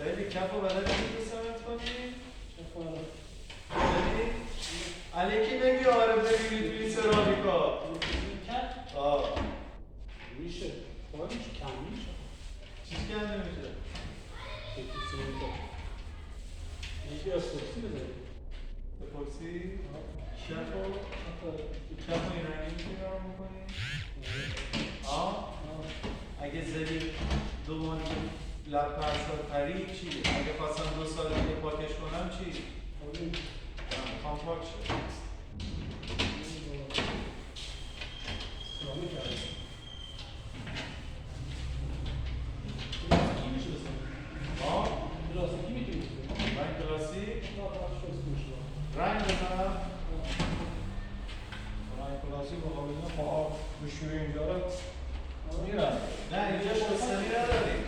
خیلی کف و بلد میگی سمت کنی؟ علیکی نگی آره ببینی توی سرامیکا میشه باید میشه کم میشه چیز کنده میشه؟ یکی از پرسی بذاریم بپرسی؟ کف و این رنگی میتونی کار میکنی؟ اگه زدی دوباره لب پرسا پرید چی؟ اگه خواستم 2 سال دیگه پاکش کنم چی؟ میخوام پاک شد سلامی کرده کلاسیکی میتونی رنگ کلاسیک؟ رنگ بزنم؟ رنگ کلاسیک مقابل اینا با آب بشوری اینجا رو میرن نه اینجا شستنی نداری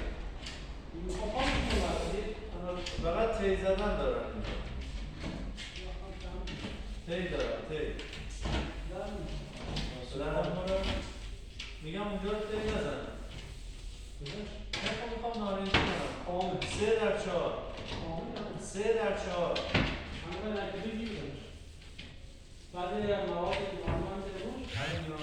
فقط تی زدن دارن اینجا تی دارن تی میگم اونجا رو تی نزنن میخوام نارنجی کنم 3/4 3/4 بعد مواد که معمولا داره همین رو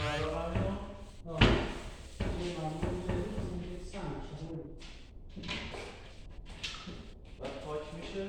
بعد پاک میشه